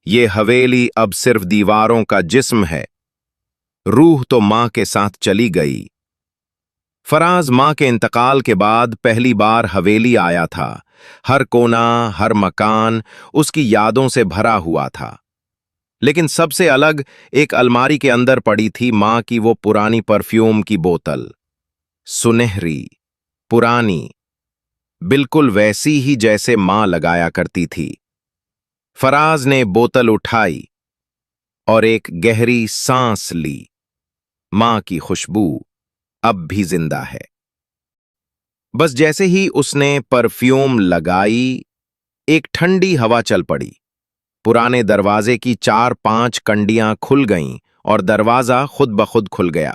ये हवेली अब सिर्फ दीवारों का जिस्म है, रूह तो मां के साथ चली गई। फराज मां के इंतकाल के बाद पहली बार हवेली आया था। हर कोना, हर मकान उसकी यादों से भरा हुआ था। लेकिन सबसे अलग एक अलमारी के अंदर पड़ी थी मां की वो पुरानी परफ्यूम की बोतल। सुनहरी, पुरानी, बिल्कुल वैसी ही जैसे मां लगाया करती थी। फराज ने बोतल उठाई और एक गहरी सांस ली। मां की खुशबू अब भी जिंदा है। बस जैसे ही उसने परफ्यूम लगाई, एक ठंडी हवा चल पड़ी। पुराने दरवाजे की 4-5 कंडियां खुल गईं और दरवाजा खुद ब खुद खुल गया।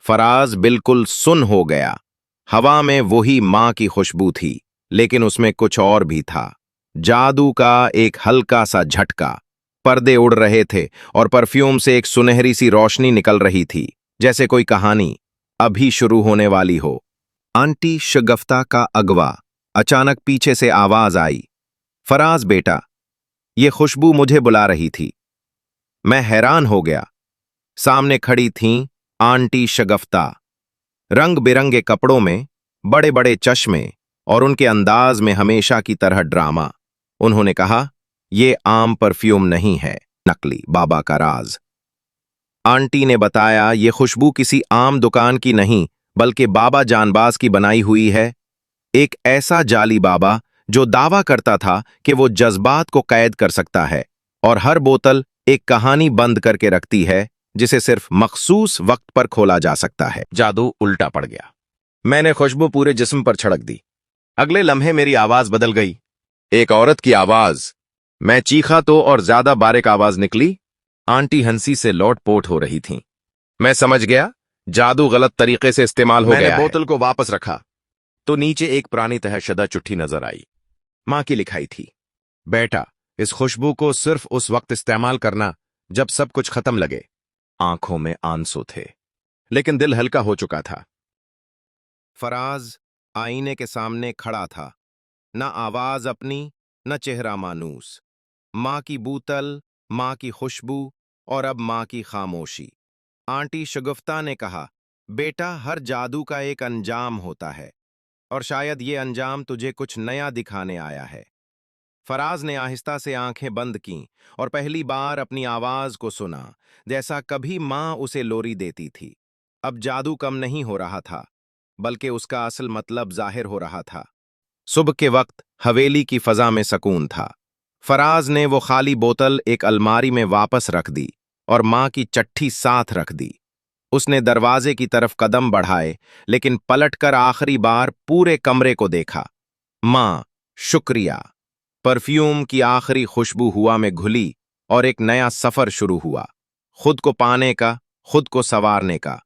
फराज बिल्कुल सुन्न हो गया। हवा में वही मां की खुशबू थी, लेकिन उसमें कुछ और भी था। जादू का एक हल्का सा झटका। पर्दे उड़ रहे थे और परफ्यूम से एक सुनहरी सी रोशनी निकल रही थी, जैसे कोई कहानी अभी शुरू होने वाली हो। आंटी शगफ्ता का अगवा। अचानक पीछे से आवाज आई, फराज बेटा। ये खुशबू मुझे बुला रही थी। मैं हैरान हो गया। सामने खड़ी थीं आंटी शगफ्ता, रंग बिरंगे कपड़ों में, बड़े बड़े चश्मे और उनके अंदाज में हमेशा की तरह ड्रामा। उन्होंने कहा, ये आम परफ्यूम नहीं है, नकली, बाबा का राज। आंटी ने बताया, ये खुशबू किसी आम दुकान की नहीं, बल्कि बाबा जानबाज की बनाई हुई है। एक ऐसा जाली बाबा जो दावा करता था कि वो जज्बात को कैद कर सकता है, और हर बोतल एक कहानी बंद करके रखती है जिसे सिर्फ मखसूस वक्त पर खोला जा सकता है। जादू उल्टा पड़ गया। मैंने खुशबू पूरे जिस्म पर छिड़क दी। अगले लम्हे मेरी आवाज बदल गई। एक औरत की आवाज। मैं चीखा तो और ज्यादा बारीक आवाज निकली। आंटी हंसी से लोट-पोट हो रही थीं। मैं समझ गया, जादू गलत तरीके से इस्तेमाल हो गया है। मैंने बोतल को वापस रखा तो नीचे एक पुरानी तहशदा चिट्ठी नजर आई। मां की लिखाई थी, बेटा, इस खुशबू को सिर्फ उस वक्त इस्तेमाल करना जब सब कुछ खत्म लगे। आंखों में आंसू थे, लेकिन दिल हल्का हो चुका था। फराज आईने के सामने खड़ा था। न आवाज अपनी, न चेहरा मानूस। मां की बोतल, मां की खुशबू और अब मां की खामोशी। आंटी शगुफ्ता ने कहा, बेटा, हर जादू का एक अंजाम होता है, और शायद ये अंजाम तुझे कुछ नया दिखाने आया है। फराज ने आहिस्ता से आंखें बंद कीं और पहली बार अपनी आवाज को सुना, जैसा कभी मां उसे लोरी देती थी। अब जादू कम नहीं हो रहा था, बल्कि उसका असल मतलब जाहिर हो रहा था। सुबह के वक्त हवेली की फजा में सुकून था। फराज ने वो खाली बोतल एक अलमारी में वापस रख दी और मां की चिट्ठी साथ रख दी। उसने दरवाजे की तरफ कदम बढ़ाए, लेकिन पलटकर आखिरी बार पूरे कमरे को देखा। मां, शुक्रिया। परफ्यूम की आखिरी खुशबू हुआ में घुली और एक नया सफर शुरू हुआ, खुद को पाने का, खुद को संवारने का।